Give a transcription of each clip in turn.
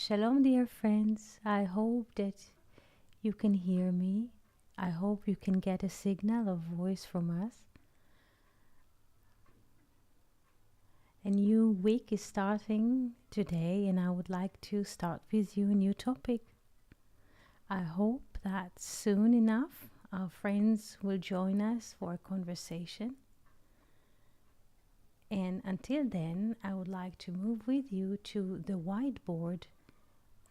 Shalom, dear friends. I hope that you can hear me. I hope you can get a signal of voice from us. A new week is starting today, and I would like to start with you a new topic. I hope that soon enough our friends will join us for a conversation. And until then, I would like to move with you to the whiteboard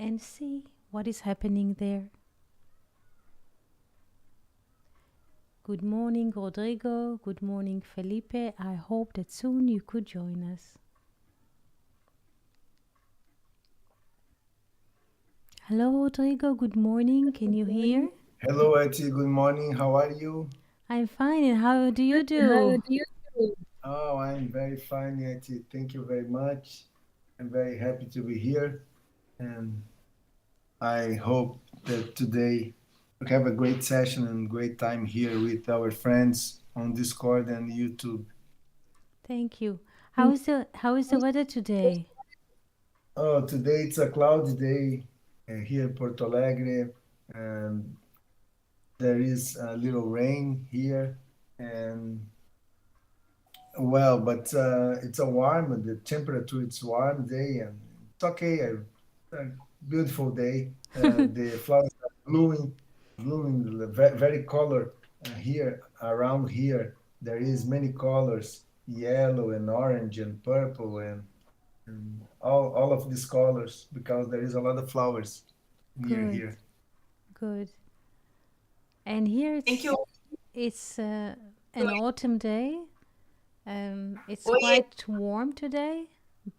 and see what is happening there. Good morning, Rodrigo. Good morning, Felipe. I hope that soon you could join us. Hello, Rodrigo. Good morning. Can you hear? Hello, Eti. Good morning. How are you? I'm fine. And how do you do? Oh, I'm very fine, Eti. Thank you very much. I'm very happy to be here, and I hope that today we have a great session and great time here with our friends on Discord and YouTube. Thank you. How is the weather today? Oh, today it's a cloudy day here in Porto Alegre, and there is a little rain here, and well, but it's a warm, the temperature it's warm day and it's okay. A beautiful day. The flowers are blooming very color here around here. There is many colors, yellow and orange and purple and all of these colors because there is a lot of flowers near Good, here. good. And here Thank it's you. it's an autumn day. It's Oi, quite warm today,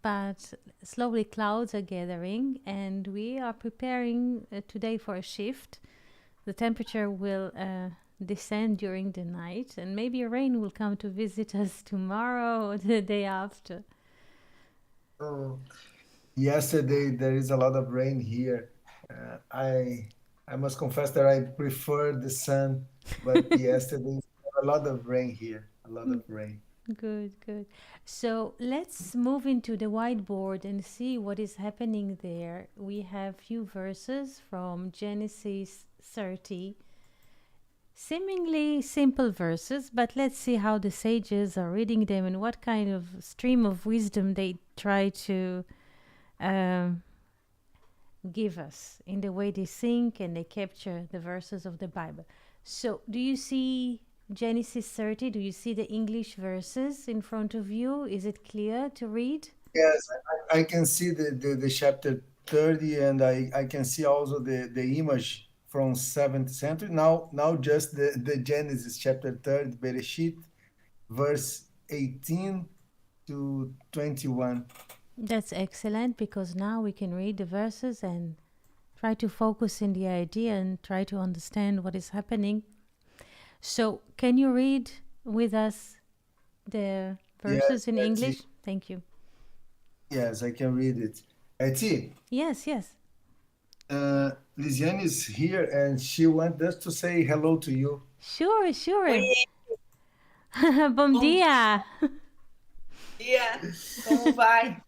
but slowly clouds are gathering, and we are preparing today for a shift. The temperature will descend during the night, and maybe rain will come to visit us tomorrow or the day after. Oh, yesterday there is a lot of rain here. I must confess that I prefer the sun, but yesterday a lot of rain here, a lot of rain. Good, good. So let's move into the whiteboard and see what is happening there. We have few verses from Genesis 30, seemingly simple verses, but let's see how the sages are reading them and what kind of stream of wisdom they try to um, give us in the way they think and they capture the verses of the Bible. So, do you see Genesis 30? Do you see the English verses in front of you? Is it clear to read? Yes, I can see the chapter 30 and I can see also the image from 7th century. Now just the Genesis chapter 30, Bereshit, verse 18 to 21. That's excellent because now we can read the verses and try to focus in the idea and try to understand what is happening. So, can you read with us the verses Yes, in Eti. English? Thank you. Yes, I can read it. Eti, Yes, yes. Lisiane is here and she wants us to say hello to you. Sure, sure. oi, Bom bom dia. dia. Como vai?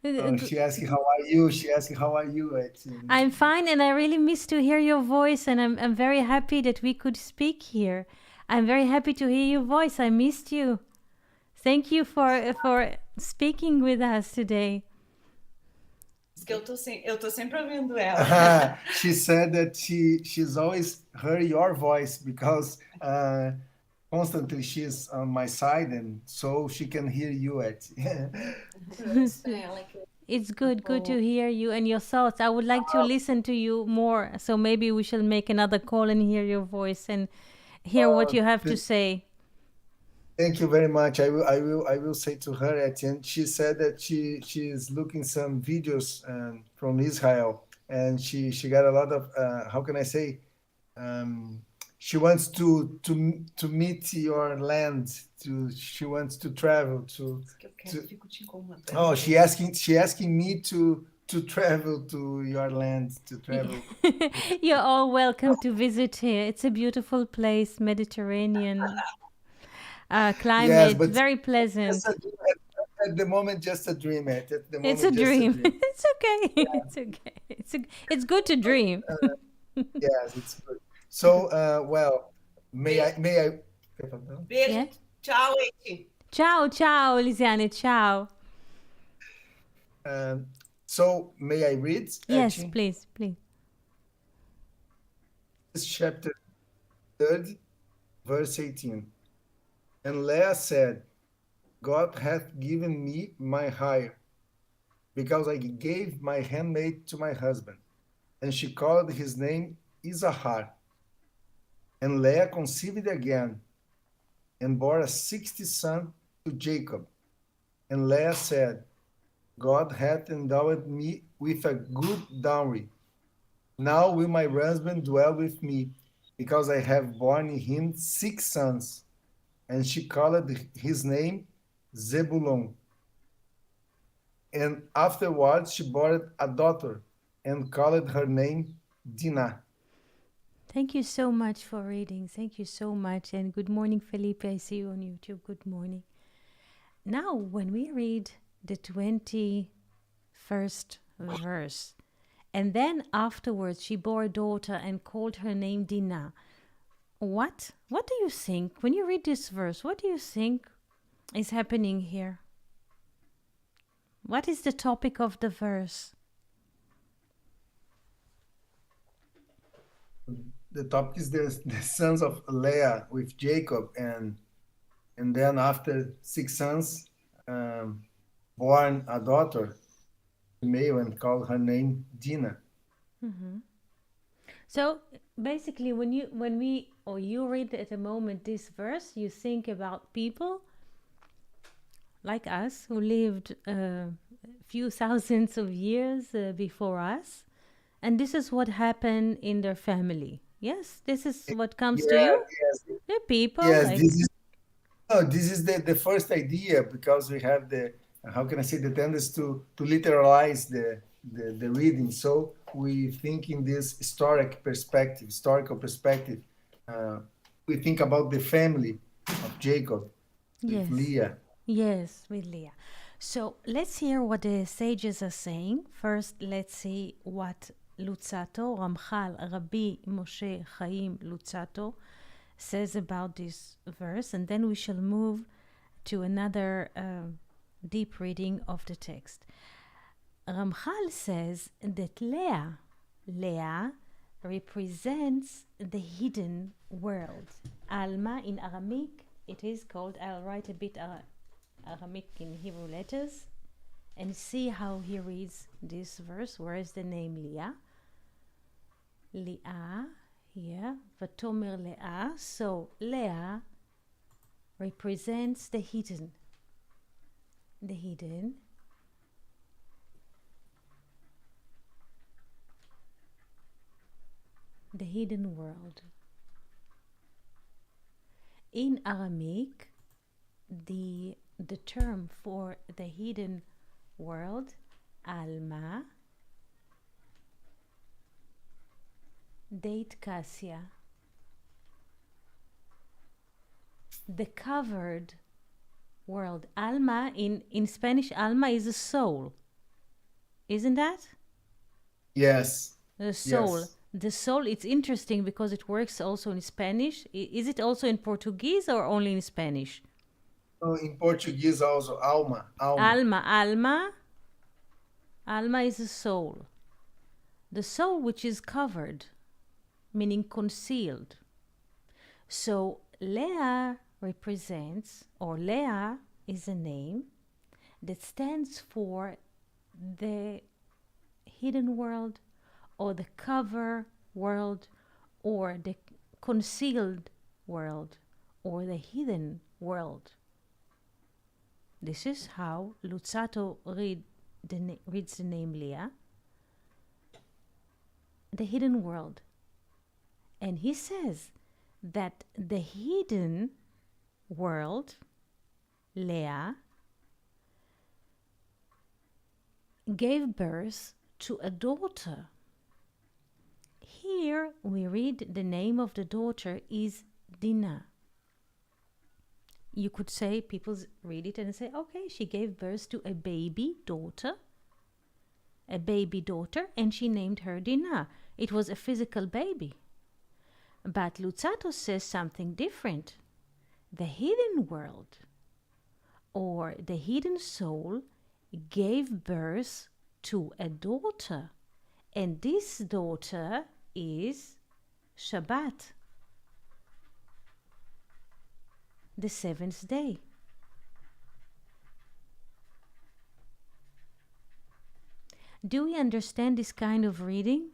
Oh, she asked how are you? She asked how are you, Eti? I'm fine, and I really miss to hear your voice, and I'm very happy that we could speak here. I'm very happy to hear your voice. I missed you. Thank you for speaking with us today. Diz que eu tô sempre ouvindo ela. She said that she's always heard your voice because constantly she's on my side and so she can hear you at It's good to hear you and your thoughts. I would like to listen to you more, so maybe we shall make another call and hear your voice and hear what you have to th- say. thank you very much. I will say to her at the end. She said that she is looking some videos from Israel and she got a lot of how can I say um, she wants to meet your land. She wants to travel Diz que eu to. quero, fico te incomodando. Oh, she asking me to travel to your land to travel. You're all welcome to visit here. It's a beautiful place, Mediterranean Yes, climate, but very as pleasant. a, at the moment just a dream. At the It's moment a just a dream. dream. It's okay. It's okay. It's good to dream. Yes, it's good. So, well, may I? Beijo. Yeah. Tchau, Eti. Ciao, ciao, Lisiane. Ciao. Um, so may I read, Yes, Eti? please, please. This chapter 30, verse 18. And Leah said, God hath given me my hire, because I gave my handmaid to my husband. And she called his name Issachar. And Leah conceived again, and bore a sixth son to Jacob. And Leah said, God hath endowed me with a good dowry. Now will my husband dwell with me, because I have borne him 6 sons. And she called his name Zebulun. And afterwards she bore a daughter, and called her name Dinah. Thank you so much for reading. Thank you so much. And good morning, Felipe. I see you on YouTube. Good morning. Now, when we read the 21st verse, and then afterwards she bore a daughter and called her name Dinah. What do you think when you read this verse? What do you think is happening here? What is the topic of the verse? The topic is the sons of Leah with Jacob, and then after 6 sons, born a daughter, male, and called her name Dinah. So basically, when you read at a moment this verse, you think about people like us who lived a few thousands of years before us, and this is what happened in their family. Yes, this is what comes to you. Yes, The people yes. like This is the first idea, because we have the, how can I say, the tendency to literalize the reading. So we think in this historical perspective. We think about the family of Jacob with yes. Leah. Yes, with Leah. So let's hear what the sages are saying. First, let's see what Lucato, Ramchal, Rabbi Moshe Chaim Lucato says about this verse, and then we shall move to another deep reading of the text. Ramchal says that Leah represents the hidden world. Alma in Aramaic, it is called, I'll write a bit Aramaic in Hebrew letters and see how he reads this verse. Where is the name Leah? Leah, here, Vatomer Leah. So Leah represents the hidden. The hidden. The hidden world. In Aramaic, the term for the hidden world, Alma, Date Cassia, the covered world. Alma, in Spanish, Alma is a soul. Isn't that? Yes. The soul. Yes. The soul, it's interesting because it works also in Spanish. Is it also in Portuguese or only in Spanish? In Portuguese also, alma. Alma is a soul. The soul which is covered, meaning concealed. So Leah represents, or Leah is a name that stands for the hidden world, or the cover world, or the concealed world, or the hidden world. This is how Lucato reads the name Leah, the hidden world. And he says that the hidden world, Leah, gave birth to a daughter. Here we read the name of the daughter is Dinah. you could say, people read it and say, okay, she gave birth to a baby daughter, and she named her Dinah. It was a physical baby. But Lucatos says something different. The hidden world, or the hidden soul, gave birth to a daughter, and this daughter is Shabbat, the seventh day. Do we understand this kind of reading?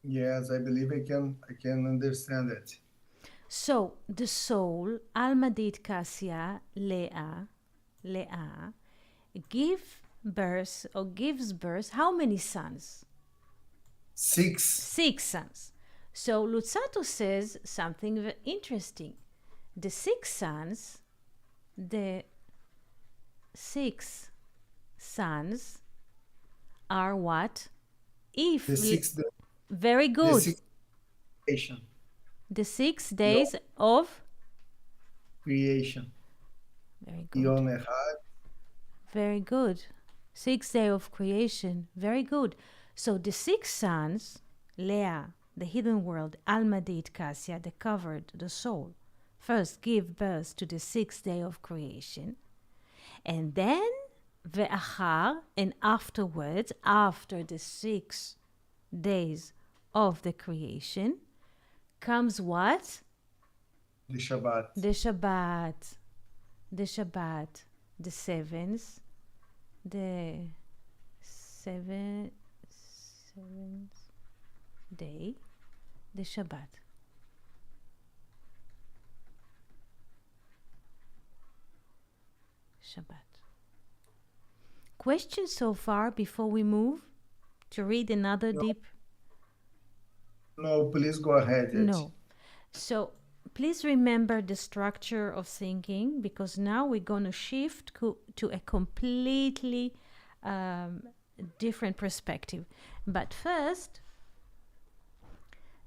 Yes, I believe I can understand it. So the soul, Alma Dit Kassia, Leah, gives birth, how many sons? 6. 6 sons. So Lucato says something interesting. The 6 sons are what? If The 6th very the good. 6th creation. The 6 days of Creation. very good. Yom Echad. Very good. 6th day of creation. Very good. So the 6 sons, Leah, the hidden world, Alma Dit Kassia, the covered, the soul, first give birth to the 6th day of creation. And then Ve'achar, and afterwards, after the 6 days of the creation, comes what? The Shabbat. The Shabbat. The Shabbat. The seventh. The seventh day. The Shabbat. Shabbat. Questions so far before we move to read another deep? No, please go ahead. Ed. No. So please remember the structure of thinking, because now we're going to shift to a completely different perspective. But first,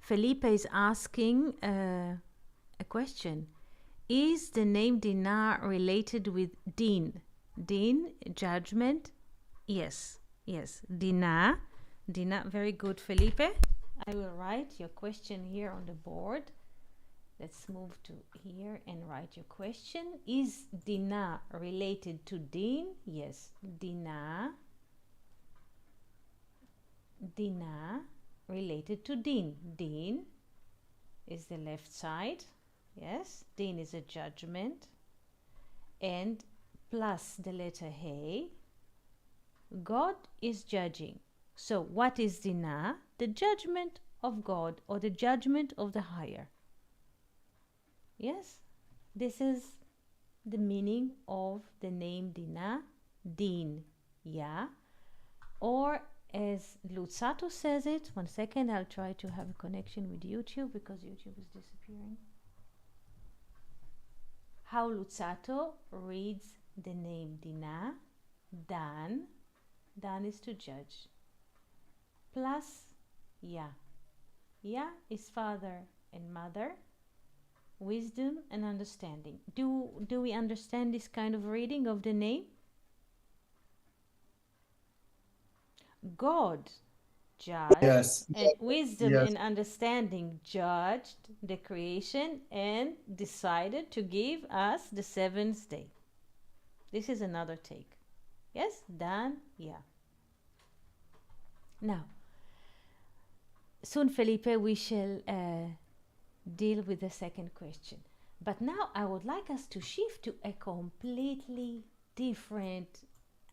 Felipe is asking a question. Is the name Dinah related with Din? Din, judgment? Yes, yes. Dinah, very good, Felipe. I will write your question here on the board. Let's move to here and write your question. Is Dinah related to Din? Yes, Dinah related to Din. Din is the left side. Yes, Din is a judgment. And plus the letter He, God is judging. So what is Dinah? The judgment of God, or the judgment of the higher. Yes, this is the meaning of the name Dinah, Din, yeah. Or as Lucato says it, 1 second, I'll try to have a connection with YouTube because YouTube is disappearing. How Lucato reads the name Dinah, Dan is to judge, plus Ya. Ya is father and mother, wisdom and understanding. Do we understand this kind of reading of the name? God judged, Yes. and wisdom Yes. and understanding judged the creation and decided to give us the 7th day. This is another take. Yes, Dan, yeah. Now, soon, Felipe, we shall deal with the second question. But now I would like us to shift to a completely different,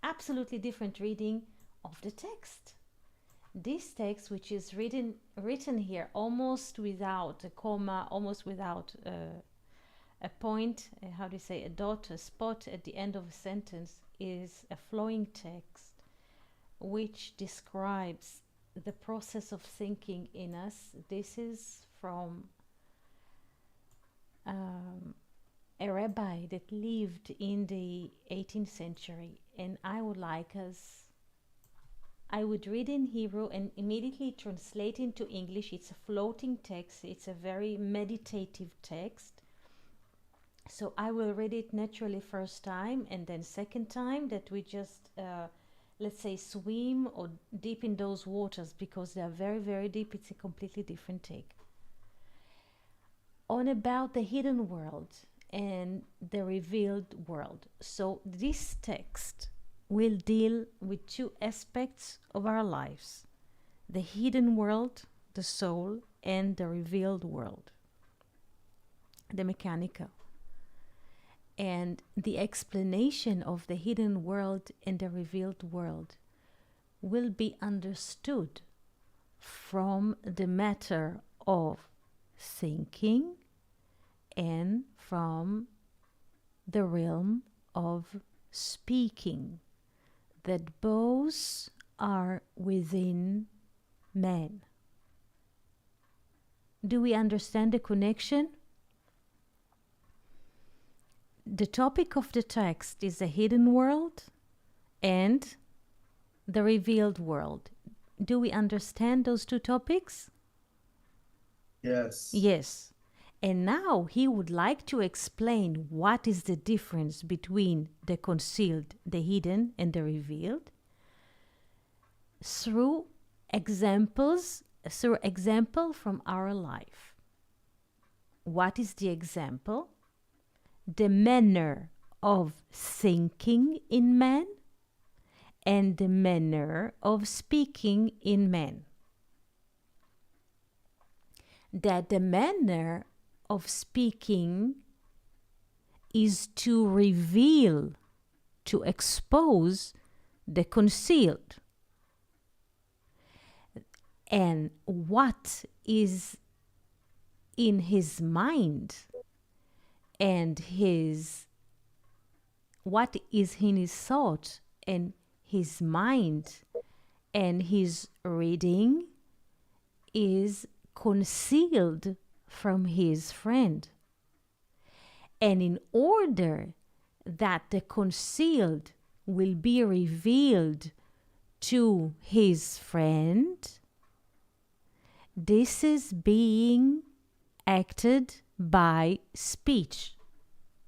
absolutely different reading of the text. This text, which is written here almost without a comma, almost without a point, how do you say, a dot, a spot at the end of a sentence, is a flowing text which describes the process of thinking in us. This is from a rabbi that lived in the 18th century, and I would read in Hebrew and immediately translate into English. It's a floating text. It's a very meditative text. So I will read it naturally first time, and then second time that we just, let's say, swim or deep in those waters, because they are very, very deep. It's a completely different take. On about the hidden world and the revealed world. So this text will deal with two aspects of our lives: the hidden world, the soul, and the revealed world, the mechanical. And the explanation of the hidden world and the revealed world will be understood from the matter of thinking and from the realm of speaking, that both are within man. Do we understand the connection? The topic of the text is the hidden world and the revealed world. Do we understand those two topics? Yes. Yes. And now he would like to explain what is the difference between the concealed, the hidden, and the revealed through example from our life. What is the example? The manner of thinking in man and the manner of speaking in man. That the manner of speaking is to reveal, to expose the concealed. And what is in his mind and what is in his thought and his mind and his reading is concealed from his friend. And in order that the concealed will be revealed to his friend, this is being acted by speech.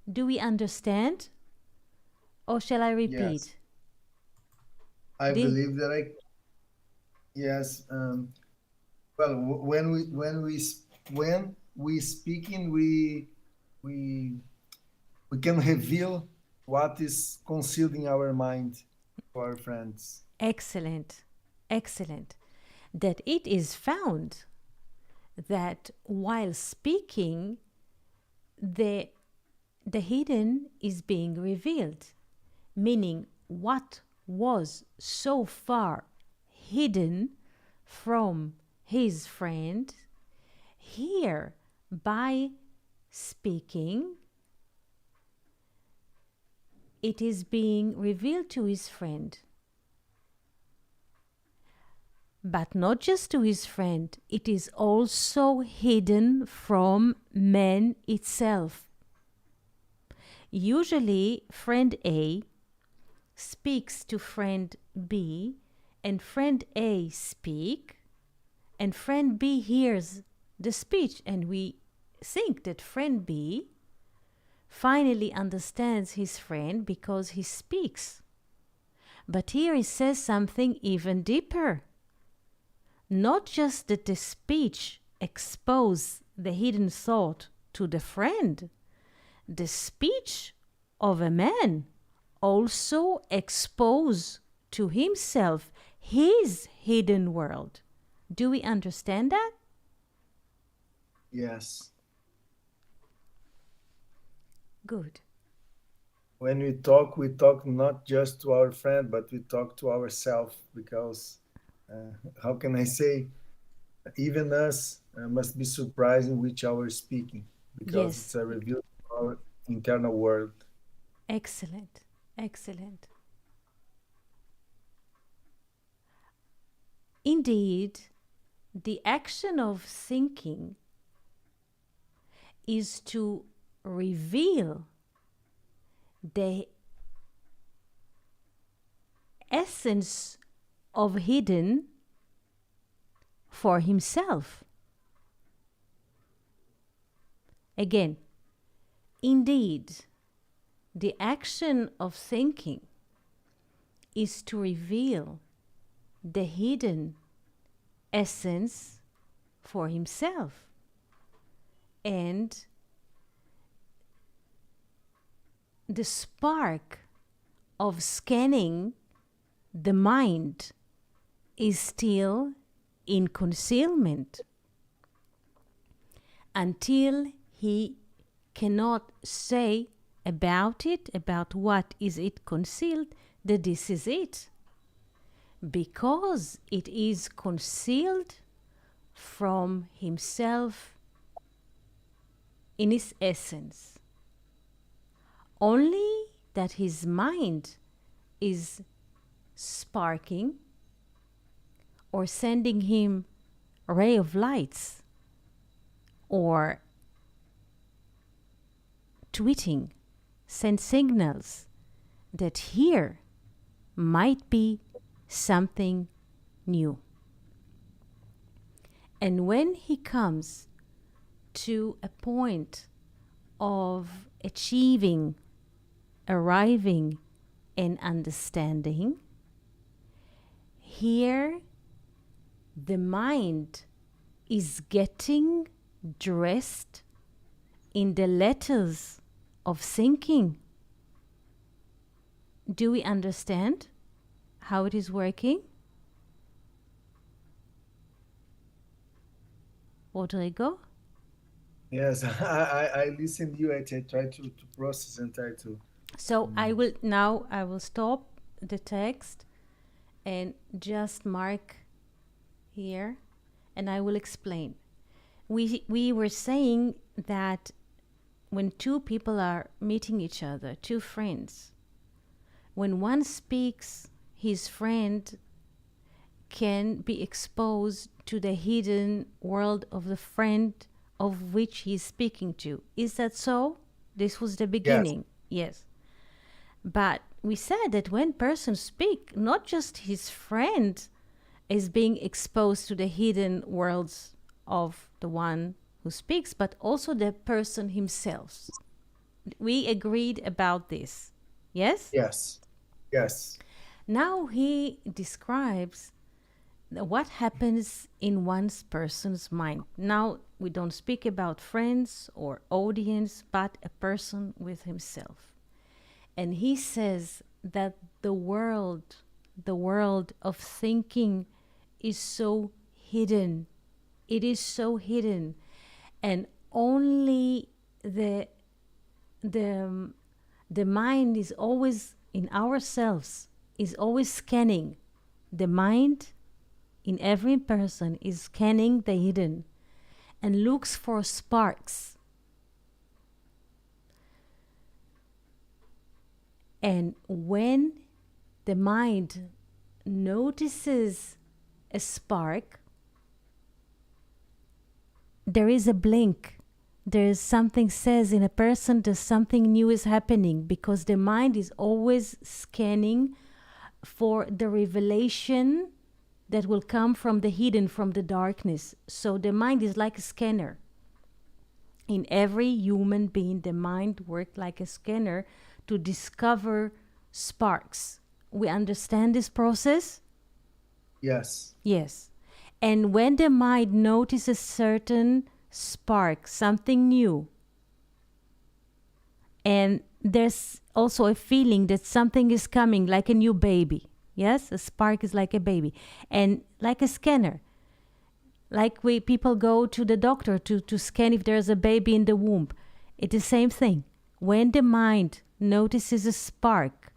Do we understand? Or shall I repeat? Yes. I believe that yes. Well, when we speaking, we can reveal what is concealed in our mind to our friends. Excellent, excellent. That it is found that while speaking, the hidden is being revealed, meaning what was so far hidden from his friend, here by speaking, it is being revealed to his friend. But not just to his friend, it is also hidden from man itself. Usually, friend A speaks to friend B, and friend A speak, and friend B hears the speech, and we think that friend B finally understands his friend because he speaks. But here he says something even deeper. Not just that the speech exposes the hidden thought to the friend, the speech of a man also exposes to himself his hidden world. Do we understand that? Yes. Good. When we talk not just to our friend, but we talk to ourselves, because how can I say, even us must be surprised in which our speaking, because Yes. it's a reveal of our internal world. Excellent. Excellent. Indeed, the action of thinking is to reveal the essence of hidden for himself. Again, indeed, the action of thinking is to reveal the hidden essence for himself. And the spark of scanning the mind is still in concealment until he cannot say about it, about what is it concealed, that this is it. Because it is concealed from himself in his essence. Only that his mind is sparking or sending him a ray of lights or tweeting, send signals that here might be something new. And when he comes to a point of achieving, arriving, and understanding, here the mind is getting dressed in the letters of thinking. Do we understand how it is working? Rodrigo? Yes, I listen to you. I try to process and try to. So I will stop the text and just mark here, and I will explain. We were saying that when two people are meeting each other, two friends, when one speaks, his friend can be exposed to the hidden world of the friend of which he is speaking to. Is that so? This was the beginning. Yes. But we said that when persons speak, not just his friend is being exposed to the hidden worlds of the one who speaks, but also the person himself. We agreed about this. Yes? Yes. Yes. Now he describes what happens in one's person's mind. Now we don't speak about friends or audience, but a person with himself. And he says that the world of thinking is so hidden. It is so hidden. And only the mind is always in ourselves, is always scanning. The mind in every person is scanning the hidden and looks for sparks. And when the mind notices a spark, there is a blink. There is something says in a person that something new is happening, because the mind is always scanning for the revelation that will come from the hidden, from the darkness. So the mind is like a scanner. In every human being, the mind works like a scanner to discover sparks. We understand this process? Yes. Yes. And when the mind notices certain spark, something new, and there's also a feeling that something is coming, like a new baby. Yes, a spark is like a baby, and like a scanner. Like people go to the doctor to scan if there's a baby in the womb. It's the same thing. When the mind notices a spark,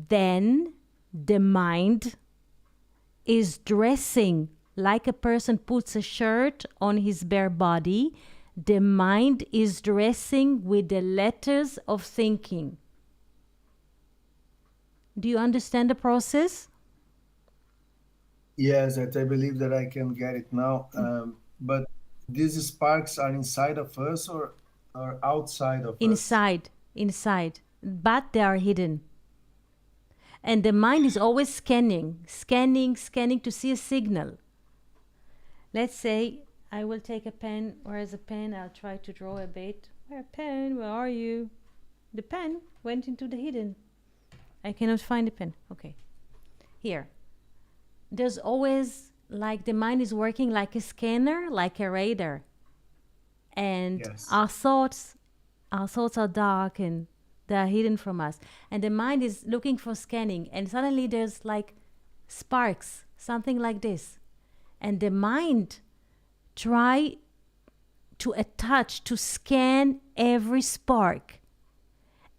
then the mind is dressing like a person puts a shirt on his bare body. The mind is dressing with the letters of thinking. Do you understand the process? Yes, I believe that I can get it now. But these sparks are inside of us or outside of us? Inside, but they are hidden. And the mind is always scanning to see a signal. Let's say I will take a pen. Where is a pen? I'll try to draw a bit. Where pen? Where are you? The pen went into the hidden. I cannot find the pen. Okay. Here. There's always, like, the mind is working like a scanner, like a radar. And Yes. our thoughts are dark and they are hidden from us. And the mind is looking for scanning. And suddenly there's like sparks, something like this. And the mind try to attach, to scan every spark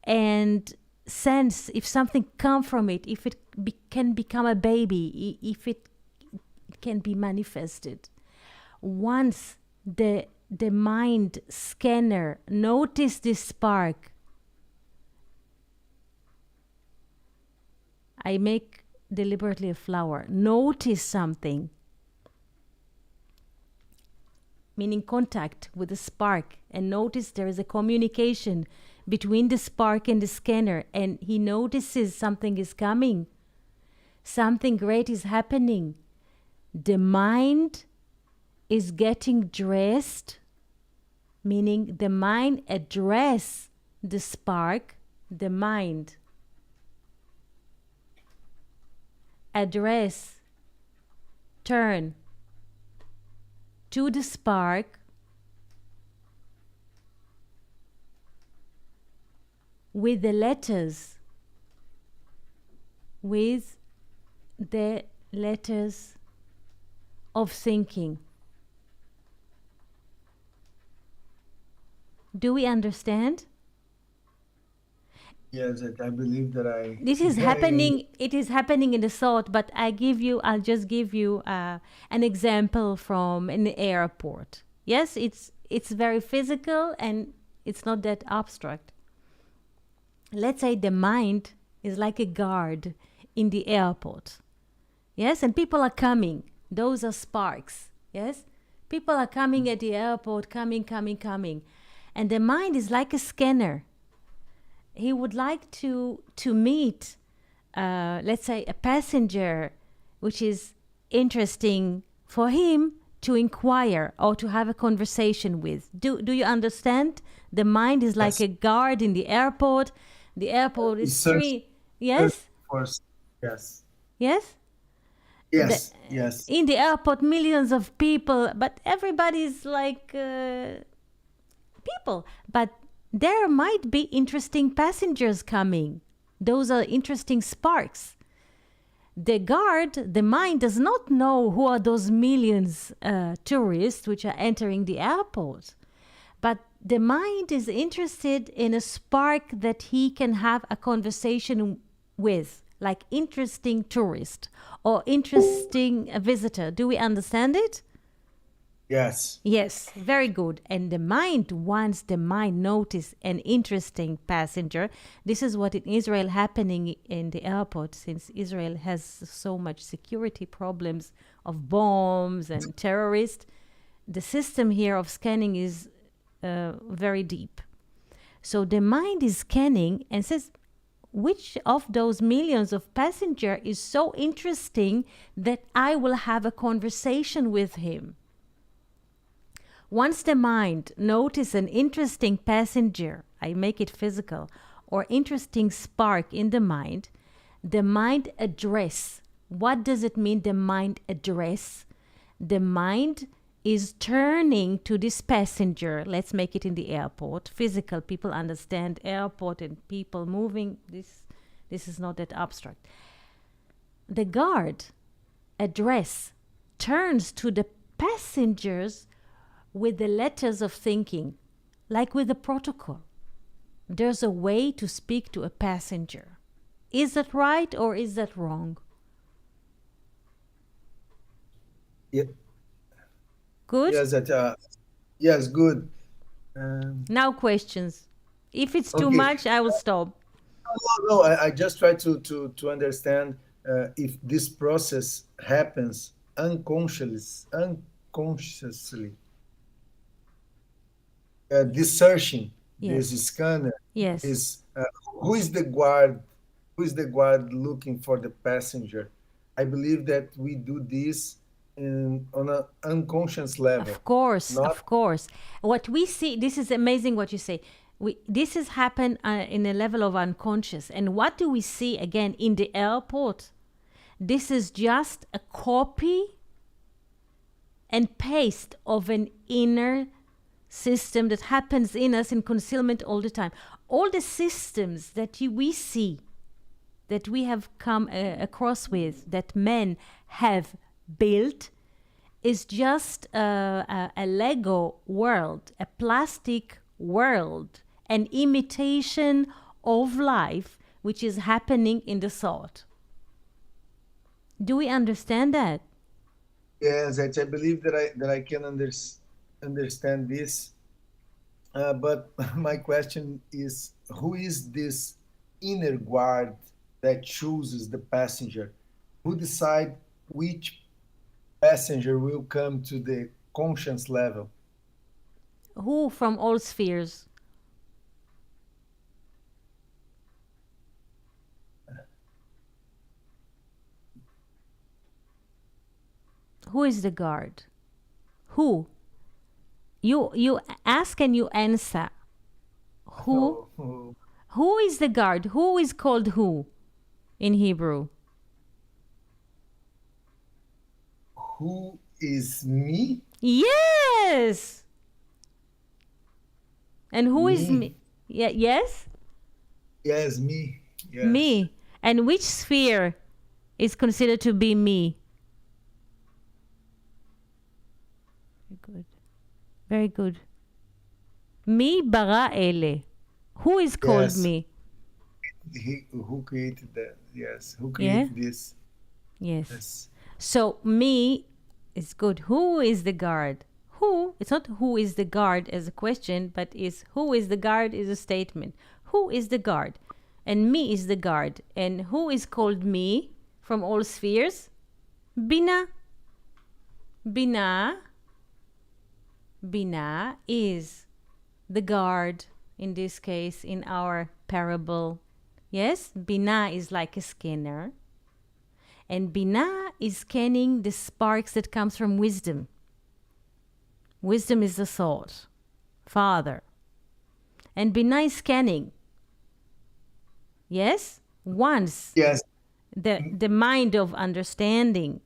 and sense if something come from it, if it can become a baby, if it can be manifested. Once the mind scanner notice this spark, I make deliberately a flower, notice something, meaning contact with the spark, and notice there is a communication between the spark and the scanner, and he notices something is coming, something great is happening. The mind is getting dressed, meaning the mind address the spark, the mind address, turn to the spark with the letters, of thinking. Do we understand? Yes, I believe that I. This is happening. It is happening in the thought, but I'll just give you an example from an airport. Yes, it's very physical and it's not that abstract. Let's say the mind is like a guard in the airport. Yes, and people are coming. Those are sparks. Yes, people are coming at the airport, coming. And the mind is like a scanner. He would like to meet, let's say, a passenger, which is interesting for him to inquire or to have a conversation with. Do you understand? The mind is like Yes. a guard in the airport. The airport is Search- free. Yes? Yes. Yes? Yes. Yes. In the airport, millions of people, but everybody's like people. But there might be interesting passengers coming. Those are interesting sparks. The guard, the mind, does not know who are those millions tourists which are entering the airport. But the mind is interested in a spark that he can have a conversation with, like interesting tourist or interesting visitor. Do we understand it? Yes. Yes, very good. And the mind, once the mind notice an interesting passenger, this is what in Israel happening in the airport, since Israel has so much security problems of bombs and terrorists. The system here of scanning is very deep. So the mind is scanning and says, which of those millions of passengers is so interesting that I will have a conversation with him? Once the mind notices an interesting passenger, I make it physical, or interesting spark in the mind address. What does it mean, the mind address? The mind is turning to this passenger. Let's make it in the airport. Physical, people understand airport and people moving. This is not that abstract. The guard address turns to the passengers with the letters of thinking, like with a protocol. There's a way to speak to a passenger. Is that right or is that wrong? Yeah. Good? Yes, good. Now questions. If it's too Okay. much, I will stop. No, I just try to understand if this process happens unconsciously. This searching, Yes. this scanner Yes. is who is the guard? Who is the guard looking for the passenger? I believe that we do this on an unconscious level. Of course, Not of course. What we see, this is amazing what you say. This has happened in a level of unconscious. And what do we see again in the airport? This is just a copy and paste of an inner system that happens in us in concealment all the time. All the systems that we see, that we have come across with, that men have built, is just a Lego world, a plastic world, an imitation of life which is happening in the thought. Do we understand that? yes, I believe that I can understand this. But my question is, who is this inner guard that chooses the passenger? Who decide which passenger will come to the conscience level? Who from all spheres? Who is the guard? Who? You ask and you answer. Who? Oh, Who is the guard? Who is called who in Hebrew? who is me? Yes. And who is Me. me? Yeah, yes? Yes, me. Yes. Me. And which sphere is considered to be me? Very good. Very good. Mi bara ele. Who is called Yes. me? Who created that? Yes. Who Yeah. created this? Yes. Yes. So me is good. Who is the guard? Who? It's not who is the guard as a question, but is who is the guard is a statement. Who is the guard? And me is the guard. And who is called me from all spheres? Bina. Bina. Bina is the guard in this case in our parable. Yes, Bina is like a scanner. And Bina is scanning the sparks that comes from wisdom. Wisdom is the thought, Father. And Bina is scanning. Yes? Once Yes. the mind of understanding,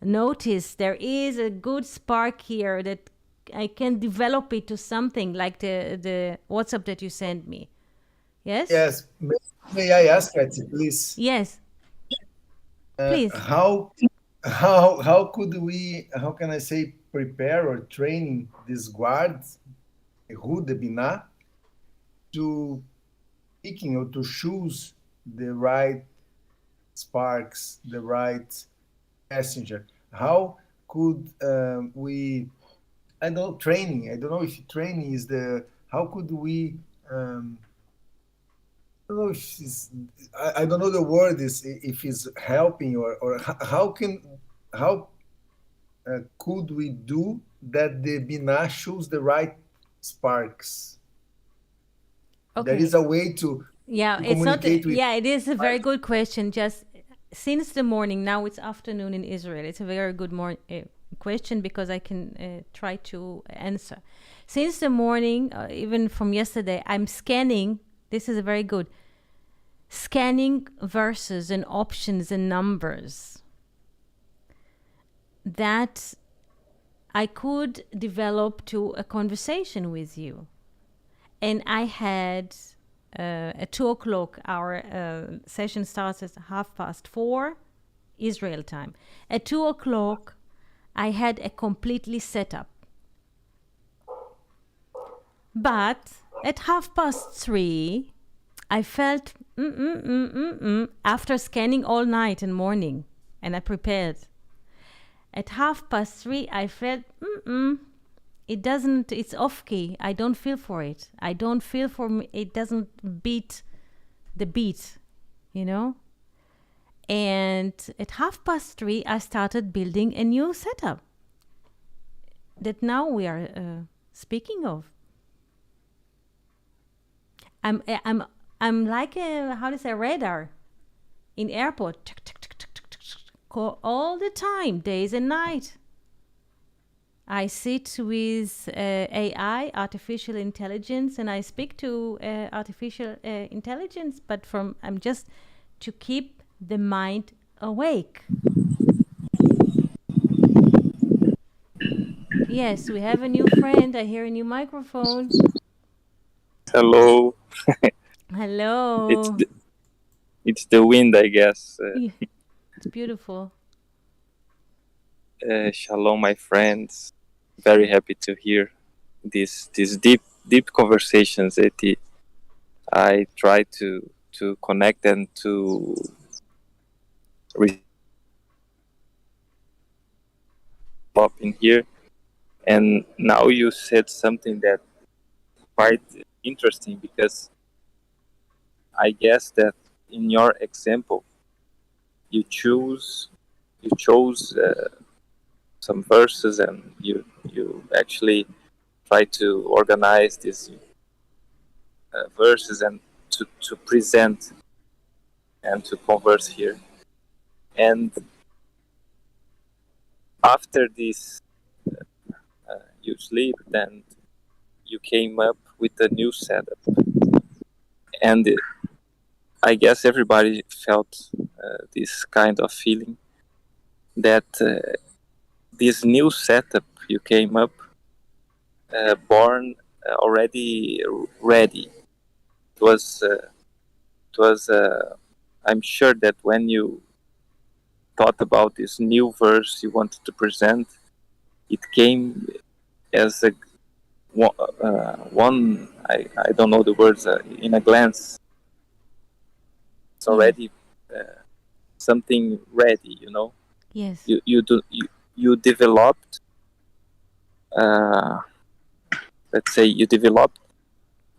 notice there is a good spark here that I can develop it to something like the WhatsApp that you sent me. Yes? Yes. May I ask, Kathy, please? Yes. Please. How could we, how can I say, prepare or training these guards, who the Binah, to picking or to choose the right sparks, the right passenger? How could we, I don't know, training, I don't know if training is the, how could we, I don't know if it's, I don't know the word is if it's helping or how can, how could we do that the Binah choose the right sparks? Okay. There is a way to Yeah, to it's not. communicate with. Yeah, it is a very good question. Just since the morning, now it's afternoon in Israel. It's a very good question because I can try to answer. Since the morning, even from yesterday, I'm scanning. This is a very good scanning verses and options and numbers that I could develop to a conversation with you. And I had at 2 o'clock, our session starts at 4:30 Israel time. At 2 o'clock, I had a completely set up. But at 3:30, I felt after scanning all night and morning, and I prepared. At 3:30, I felt it doesn't, it's off key. I don't feel for it. I don't feel for me. It doesn't beat the beat, you know? And at 3:30, I started building a new setup that now we are speaking of. I'm like a, how to say, radar in airport. All the time, days and night. I sit with AI, artificial intelligence, and I speak to artificial intelligence, but I'm just to keep the mind awake. Yes, we have a new friend. I hear a new microphone. Hello. Hello. It's the wind, I guess. Yeah, it's beautiful. Shalom, my friends. Very happy to hear these deep conversations that I try to connect and to up in here. And now you said something that quite interesting, because I guess that in your example you chose some verses, and you actually try to organize these verses and to present and to converse here. And after this, you sleep, then you came up with a new setup. And I guess everybody felt this kind of feeling that this new setup you came up born already ready. It was I'm sure that when you thought about this new verse you wanted to present, it came as a one, I don't know the words, in a glance. It's already something ready, you know. Yes. You developed, let's say you developed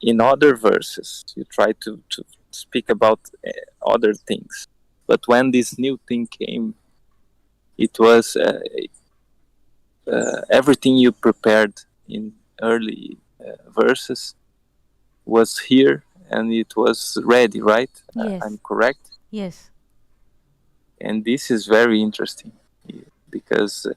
in other verses. You try to speak about other things, but when this new thing came, it was everything you prepared in early verses was here, and it was ready, right? Yes. I'm correct? Yes. And this is very interesting, because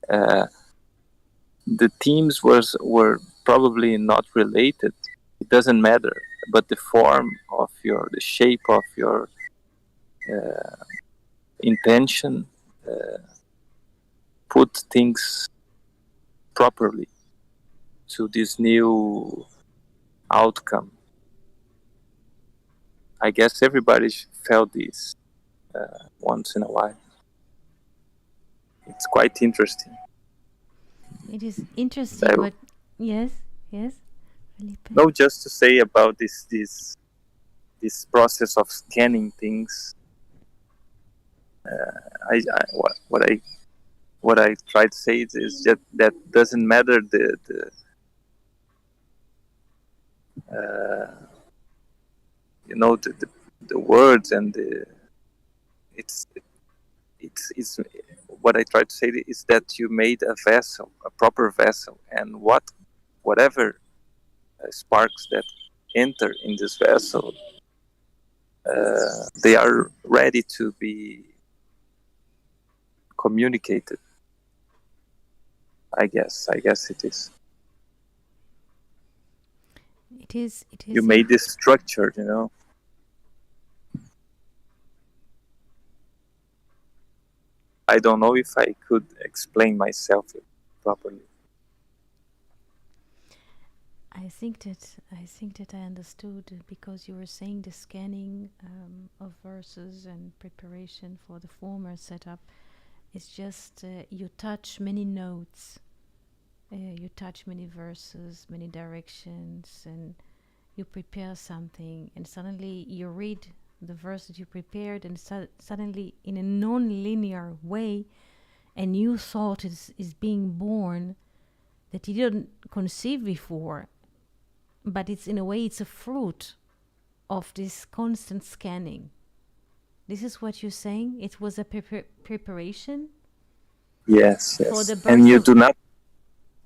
the themes were probably not related. It doesn't matter, but the form of the shape of your intention put things properly to this new outcome. I guess everybody felt this once in a while. It's quite interesting. It is interesting, but yes. Felipe. No, just to say about this process of scanning things. What I try to say is that doesn't matter the you know the words and it's what I try to say is that you made a vessel, a proper vessel, and whatever sparks that enter in this vessel, they are ready to be communicated. I guess it is. It is. You made this structure, you know. I don't know if I could explain myself properly. I think that I understood, because you were saying the scanning of verses and preparation for the former setup. It's just you touch many notes, you touch many verses, many directions, and you prepare something, and suddenly you read the verse that you prepared, and suddenly in a non-linear way a new thought is being born that you didn't conceive before, but it's in a way it's a fruit of this constant scanning. This is what you're saying? It was a preparation? Yes. For the and you do not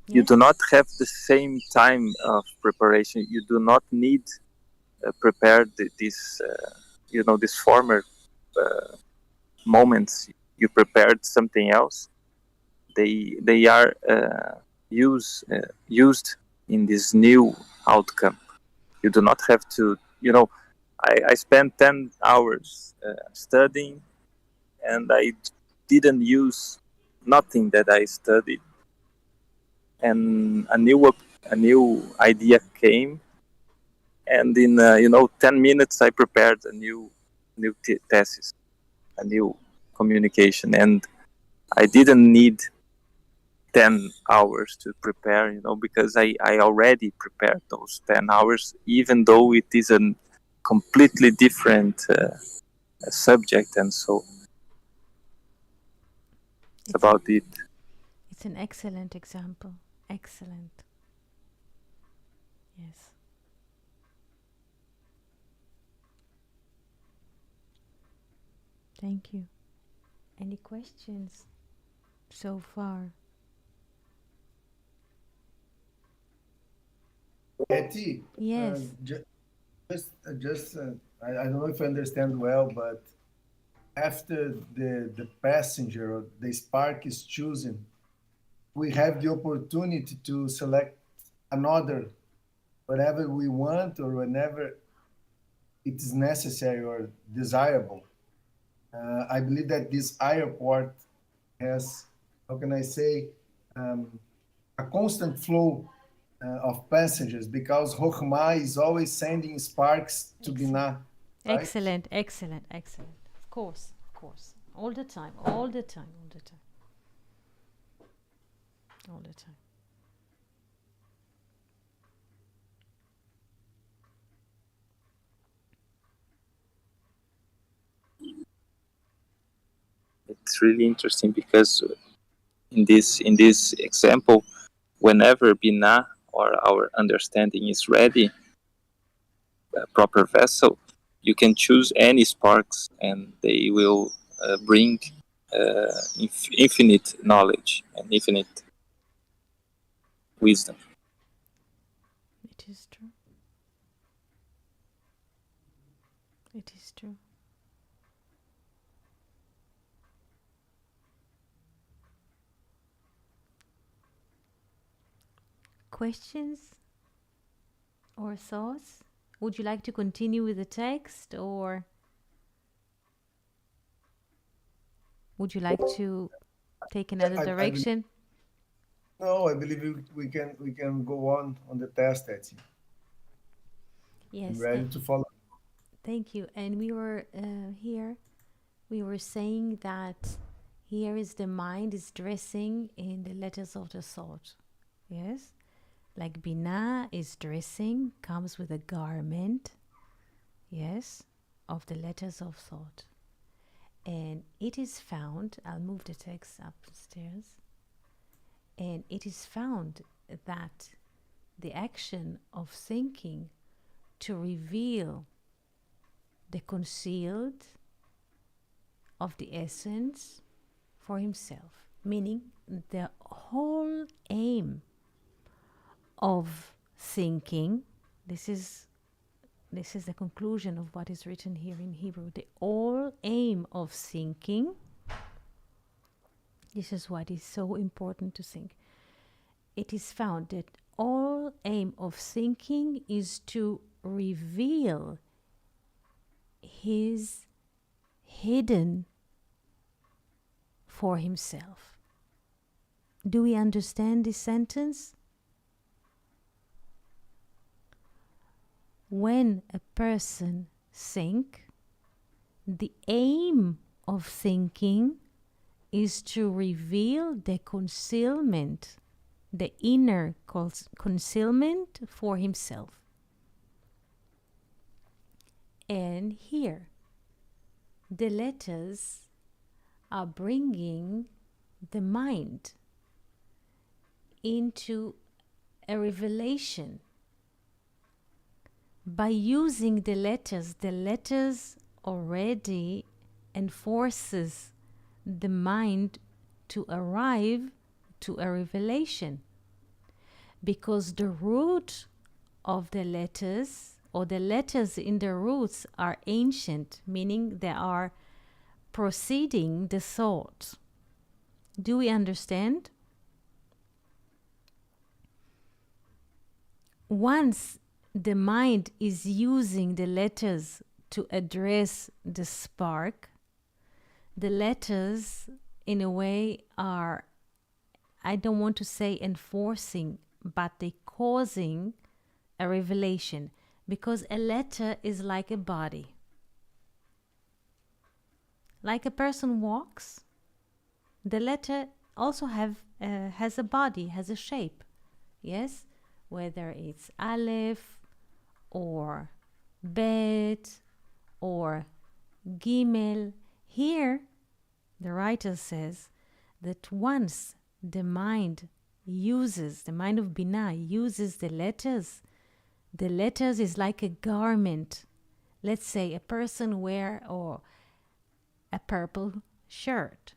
Yes? have the same time of preparation. You do not need prepare this this former moments. You prepared something else. They are used in this new outcome. You do not have to, I spent 10 hours studying, and I didn't use nothing that I studied. And a new idea came, and in 10 minutes I prepared a new thesis, a new communication, and I didn't need 10 hours to prepare, because I already prepared those 10 hours, even though it is a completely different subject. And so it's about it. It's an excellent example. Excellent. Yes. Thank you. Any questions so far? Etty, Yes. I don't know if I understand well, but after the passenger or the spark is chosen, we have the opportunity to select another whatever we want or whenever it is necessary or desirable. I believe that this airport has, how can I say, a constant flow of passengers because Chokhmah is always sending sparks to Binah. Right? Excellent. Of course. All the time. It's really interesting because in this example, whenever Binah or our understanding is ready, a proper vessel, you can choose any sparks and they will bring infinite knowledge and infinite wisdom. It is true. Questions or thoughts? Would you like to continue with the text, or would you like to take another direction? No, I believe we can go on the test, Etsy. Yes. I'm ready to follow. Thank you. And we were here. We were saying that here is the mind is dressing in the letters of the thought. Yes. Like Binah is dressing, comes with a garment, yes, of the letters of thought. And it is found, I'll move the text upstairs, and it is found that the action of thinking to reveal the concealed of the essence for himself, meaning the whole aim of thinking, this is the conclusion of what is written here in Hebrew. The whole aim of thinking, this is what is so important to think. It is found that all aim of thinking is to reveal his hidden for himself. Do we understand this sentence? When a person thinks, the aim of thinking is to reveal the concealment, the inner concealment for himself. And here, the letters are bringing the mind into a revelation. By using the letters already enforces the mind to arrive to a revelation, because the root of the letters, or the letters in the roots, are ancient, meaning they are proceeding the thought. Do we understand? once the mind is using the letters to address the spark, the letters in a way are, I don't want to say enforcing, but they causing a revelation, because a letter is like a body. Like a person walks, the letter also has a body, has a shape. Yes? Whether it's Aleph or Bet or Gimel. Here, the writer says that once the mind of Binah uses the letters is like a garment. Let's say a person wear or a purple shirt.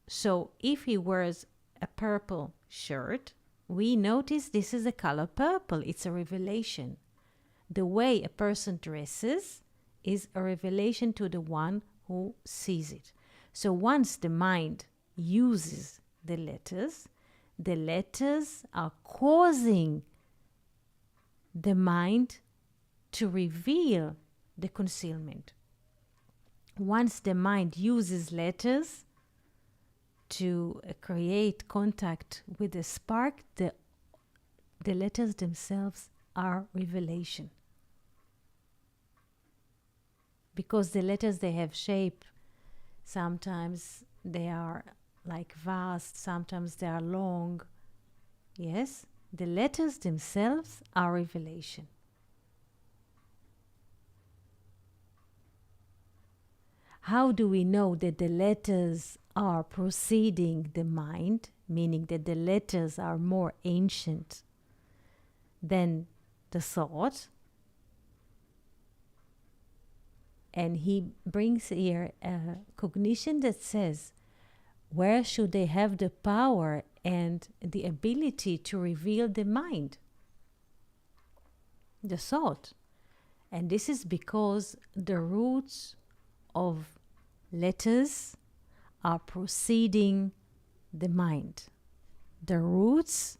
So if he wears a purple shirt, we notice this is the color purple. It's a revelation. The way a person dresses is a revelation to the one who sees it. So once the mind uses the letters are causing the mind to reveal the concealment. Once the mind uses letters to create contact with the spark, the letters themselves are revelation. Because the letters, they have shape. Sometimes they are like vast, sometimes they are long. Yes, the letters themselves are revelation. How do we know that the letters are proceeding the mind, meaning that the letters are more ancient than the thought? And he brings here a cognition that says, where should they have the power and the ability to reveal the mind, the thought? And this is because the roots of letters are proceeding the mind. The roots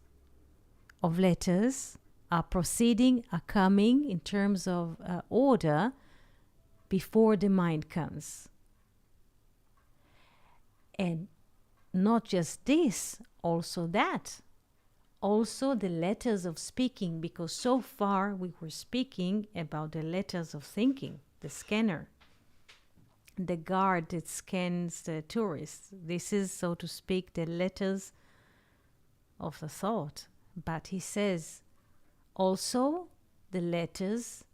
of letters are coming in terms of order before the mind comes. And not just this, also that. Also the letters of speaking, because so far we were speaking about the letters of thinking, the scanner, the guard that scans the tourists. This is, so to speak, the letters of the thought. But he says also the letters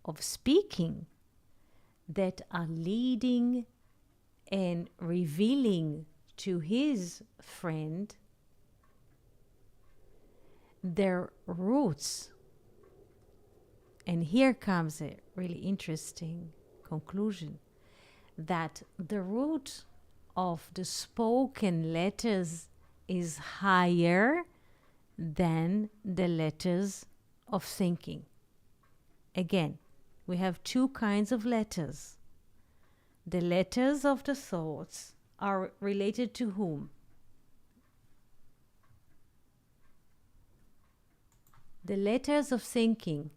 of speaking that are leading and revealing to his friend their roots. And here comes a really interesting conclusion, that the root of the spoken letters is higher than the letters of thinking. Again, we have two kinds of letters. The letters of the thoughts are related to whom? The letters of thinking,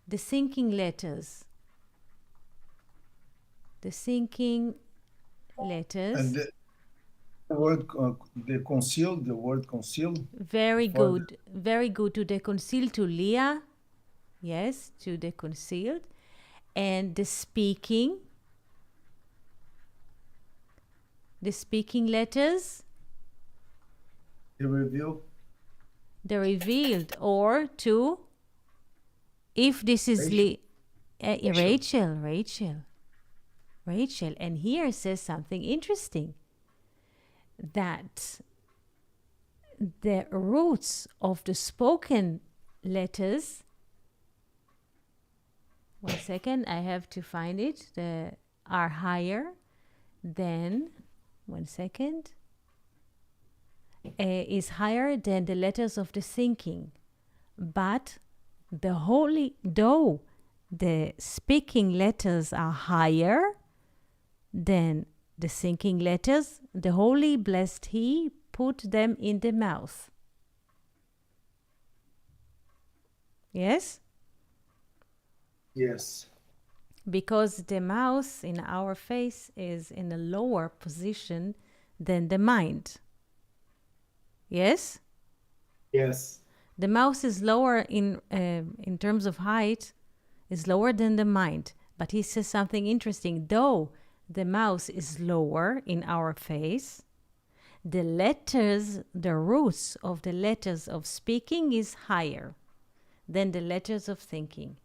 the thinking letters. The thinking letters. And the word concealed. Very good. Very good. To the concealed, to Leah. Yes, to the concealed. And the speaking letters. The revealed, or to, if this is Rachel. And here says something interesting, that the roots of the spoken letters, one second, I have to find it, are higher than, one second, is higher than the letters of the thinking. But though the speaking letters are higher than the thinking letters, the Holy Blessed He put them in the mouth. Yes? Yes. Because the mouse in our face is in a lower position than the mind. Yes? Yes. The mouse is lower in terms of height, is lower than the mind. But he says something interesting. Though the mouse is lower in our face, the letters, the roots of the letters of speaking is higher than the letters of thinking.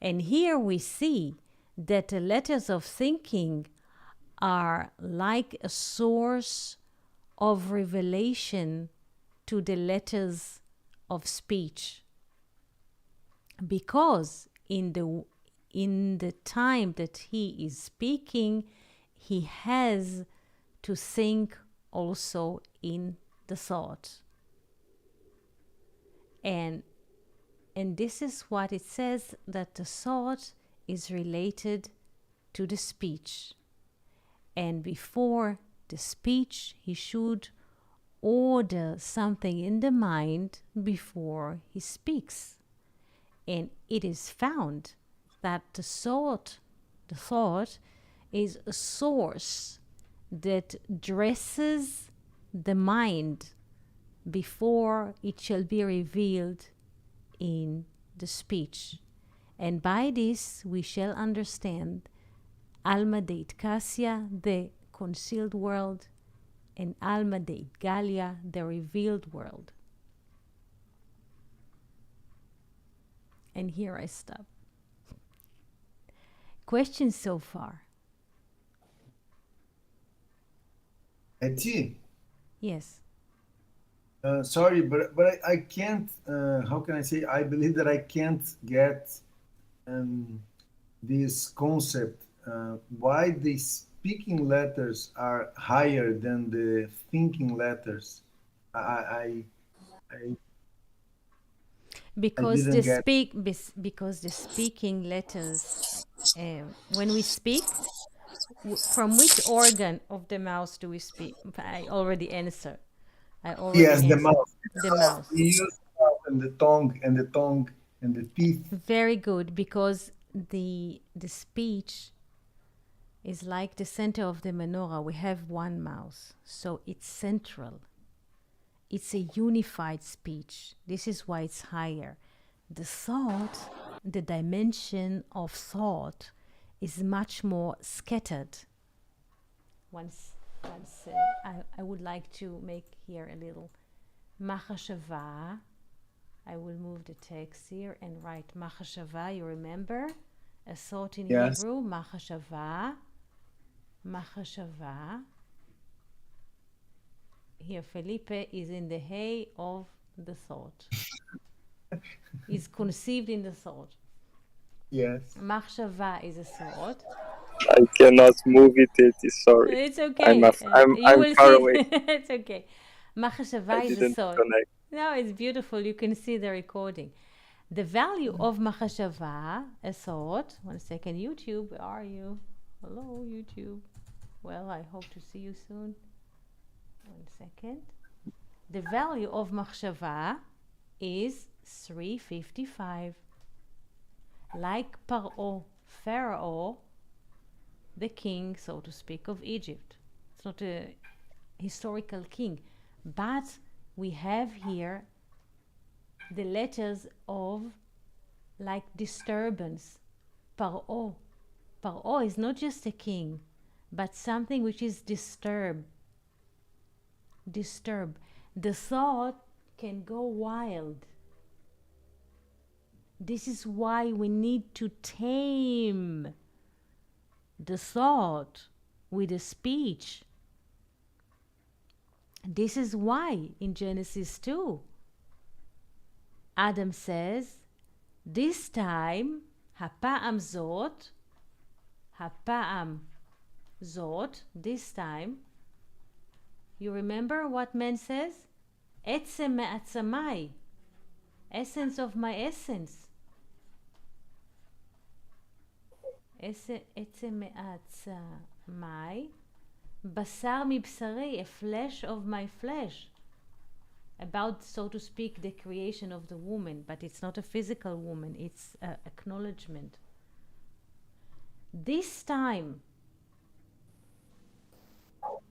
And here we see that the letters of thinking are like a source of revelation to the letters of speech. Because in the time that he is speaking, he has to think also in the thought. And this is what it says, that the thought is related to the speech. And before the speech, he should order something in the mind before he speaks. And it is found that the thought is a source that dresses the mind before it shall be revealed in the speech. And by this we shall understand Alma Deit Cassia, the concealed world, and Alma Deit Galia, the revealed world. And here I stop. Questions so far? Eti, Yes. sorry, but I can't. How can I say? I believe that I can't get this concept. Why the speaking letters are higher than the thinking letters? I Because didn't get. because the speaking letters, when we speak, from which organ of the mouth do we speak? I already answered. Yes, the mouth. The mouth. We use the mouth and the tongue and the tongue and the teeth. Very good, because the speech is like the center of the menorah. We have one mouth, so it's central. It's a unified speech. This is why it's higher. The thought, the dimension of thought, is much more scattered. I would like to make here a little machashava. I will move the text here and write machashava. You remember? A thought in Yes. Hebrew, machashava. Machashava. Here, Felipe is in the hay of the thought. Is conceived in the thought. Yes. Machshava is a thought. I cannot move it. Sorry. It's okay. I'm far away. It's okay. Machshava I is a didn't thought. connect. No, it's beautiful. You can see the recording. The value of machshava, a thought. 1 second. YouTube, where are you? Hello, YouTube. Well, I hope to see you soon. 1 second. The value of machshava is 355. Like Pharaoh, the king, so to speak, of Egypt. It's not a historical king, but we have here the letters of like disturbance. Paro is not just a king, but something which is disturb. The thought can go wild. This is why we need to tame the thought with the speech. This is why in Genesis 2, Adam says, this time, hapa'am zot, this time, you remember what man says? Etzem me'atzamai, essence of my essence. Etzem me'atzamai, basar mibsari, a flesh of my flesh. about, so to speak, the creation of the woman, but it's not a physical woman, it's acknowledgement. This time,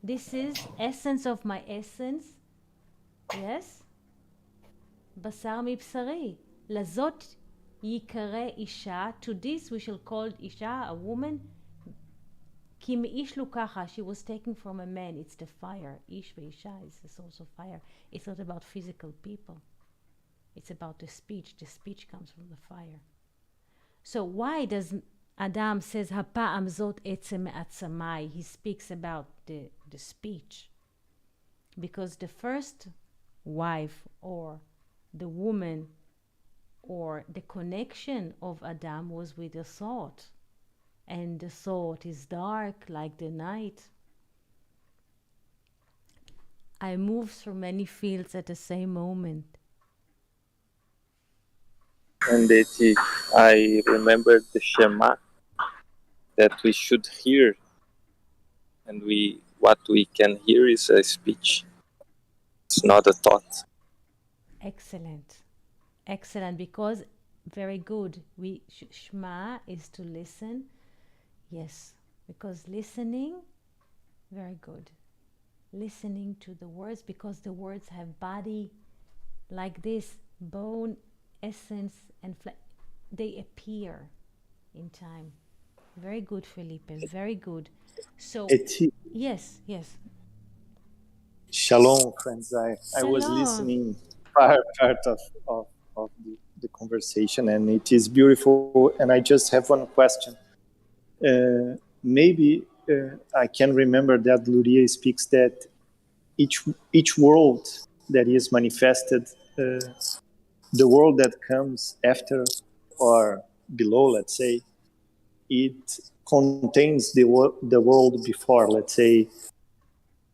this is essence of my essence, yes? בשר מבשרי, לזאת יקרא אישה, to this we shall call אישה, a woman, כי מאיש לוקחה, she was taken from a man, it's the fire, איש ואישה is the source of fire, it's not about physical people, it's about the speech comes from the fire. So why does Adam says, הפעם זאת עצם מעצמי, he speaks about the speech, because the first wife or the woman or the connection of Adam was with the thought, and the thought is dark like the night. I move through many fields at the same moment. And I remember the Shema that we should hear, and what we can hear is a speech. It's not a thought. Excellent, because very good. Shema is to listen. Yes, because listening, very good. Listening to the words, because the words have body like this, bone, essence, and they appear in time. Very good, Felipe, very good. So, yes. Shalom, friends. I was Shalom. listening part of the conversation, and it is beautiful. And I just have one question. Maybe I can remember that Luria speaks that each world that is manifested, the world that comes after or below, let's say, it contains the world before. Let's say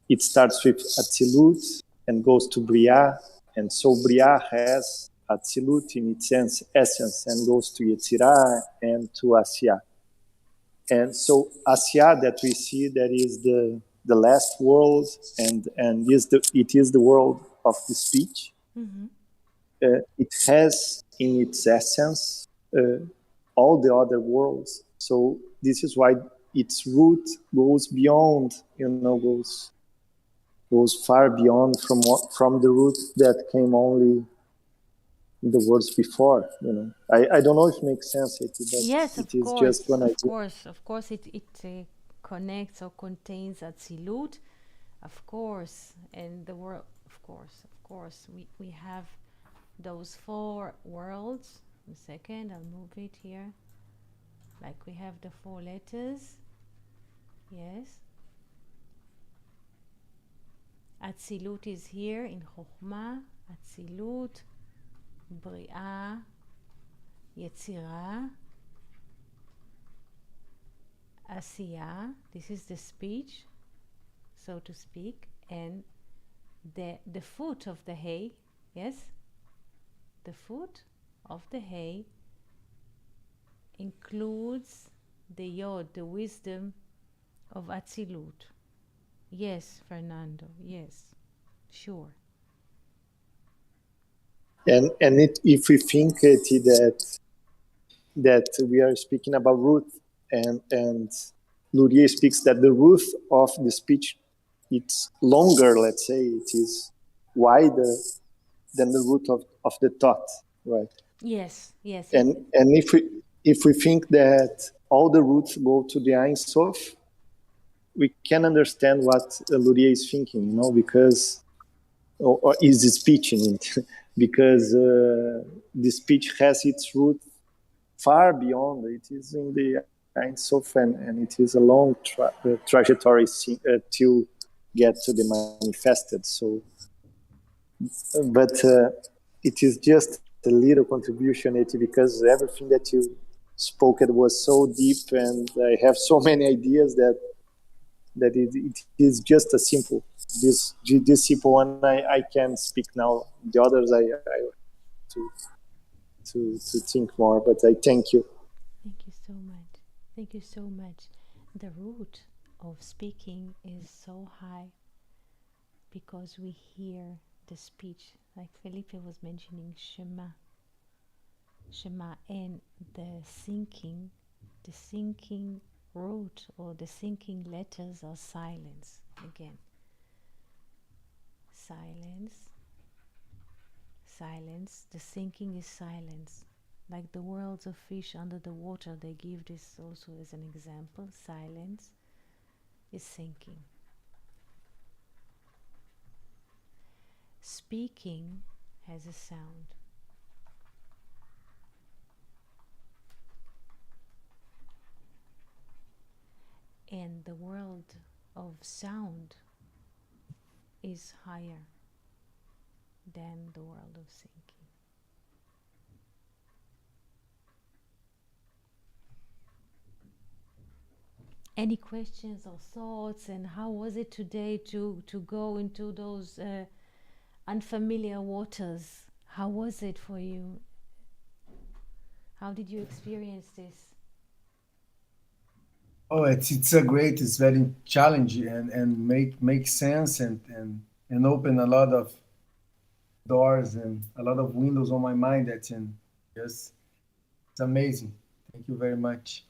it starts with Atzilut and goes to Briah, and so Briah has Atzilut in its essence and goes to Yetzirah and to Asiyah. And so Asiyah that we see, that is the last world, and it is the world of the speech. Mm-hmm. It has in its essence all the other worlds. So this is why its root goes beyond, goes far beyond from the root that came only in the words before. I don't know if it makes sense, but yes, it is just one idea. Of course, it connects or contains Atzilut, of course, and the world, of course, we have those 4 worlds. A second, I'll move it here. Like we have the 4 letters. Yes. Atzilut is here in Chokhmah. Atzilut, Briah, Yetzirah, Asiyah. This is the speech, so to speak, and the foot of the hay. Yes, the foot of the hay includes the Yod, the wisdom of Atzilut. Yes, Fernando. Yes, sure. And if we think that we are speaking about root, and Luria speaks that the root of the speech, it's longer, let's say, it is wider than the root of the thought, right? Yes. And if we think that all the roots go to the Ein Sof, we can understand what Luria is thinking, because or is the speech in it, because the speech has its root far beyond. It is in the Ein Sof, and it is a long trajectory to get to the manifested. So, but it is just a little contribution, because everything that you spoke was so deep, and I have so many ideas that it is just a simple. This simple one I can speak now. The others I to think more, but I thank you. Thank you so much. The root of speaking is so high because we hear the speech, like Felipe was mentioning Shema, and the sinking root or the sinking letters are silence again. Silence. The sinking is silence. Like the worlds of fish under the water, they give this also as an example. Silence is sinking. Speaking has a sound. And the world of sound is higher than the world of sinking. Any questions or thoughts? And how was it today to go into those unfamiliar waters? How was it for you? How did you experience this? Oh, it's a great. It's very challenging and make sense and open a lot of doors and a lot of windows on my mind. That's in just it's amazing. Thank you very much.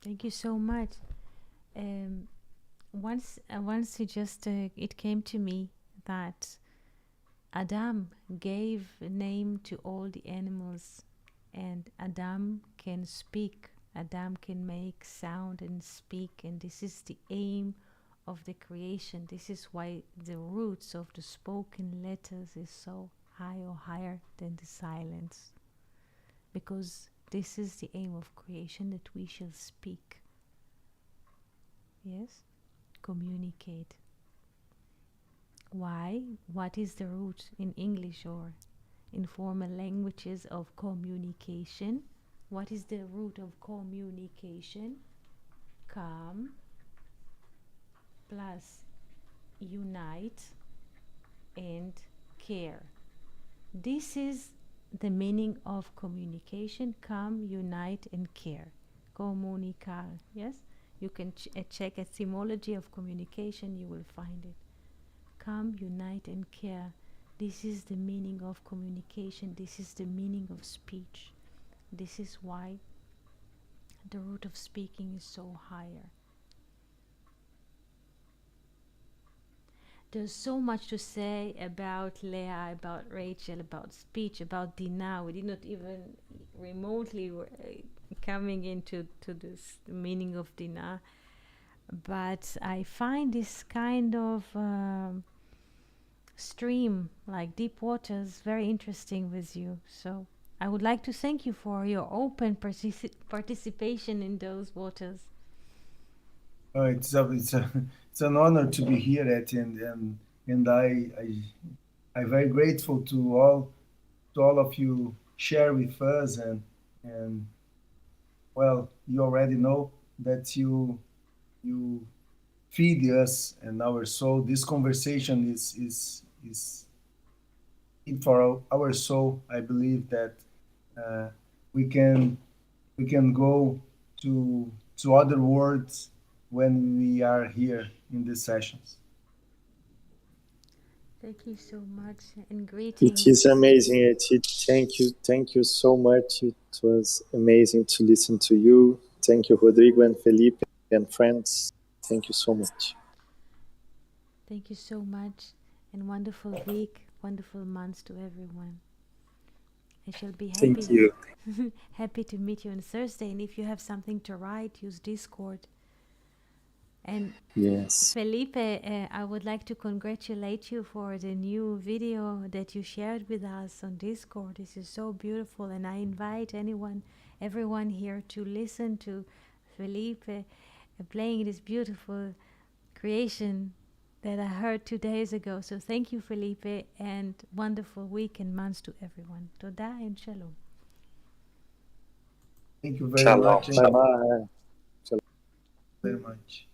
Thank you so much. Once it came to me that Adam gave a name to all the animals, and Adam can speak. Adam can make sound and speak, and this is the aim of the creation. This is why the roots of the spoken letters is so high or higher than the silence, because this is the aim of creation, that we shall speak. Yes, communicate. Why? What is the root in English or in formal languages of communication? What is the root of communication? Come plus unite and care. This is the meaning of communication. Come, unite and care. Comunicar. Yes? You can check etymology of communication, you will find it. Come, unite and care. This is the meaning of communication. This is the meaning of speech. This is why the root of speaking is so higher. There's so much to say about Leah, about Rachel, about speech, about Dinah. We did not even remotely coming into this meaning of Dinah. But I find this kind of stream, like deep waters, very interesting with you. So I would like to thank you for your open participation in those waters. Oh, it's an honor to be here at and I'm very grateful to all of you share with us and well, you already know that you feed us and our soul. This conversation is for our soul. I believe that uh, we can go to other worlds when we are here in these sessions. Thank you so much and It greetings. is amazing. Thank you so much. It was amazing to listen to you. Thank you, Rodrigo and Felipe and friends. Thank you so much. Thank you so much, and wonderful week, wonderful months to everyone. I shall be happy. Thank you. Happy to meet you on Thursday. And if you have something to write, use Discord. And Yes. Felipe, I would like to congratulate you for the new video that you shared with us on Discord. This is so beautiful, and I invite everyone here to listen to Felipe playing this beautiful creation that I heard 2 days ago. So thank you, Felipe, and wonderful week and months to everyone. Toda and shalom. Thank you very Shalom. much. Bye-bye. Very much.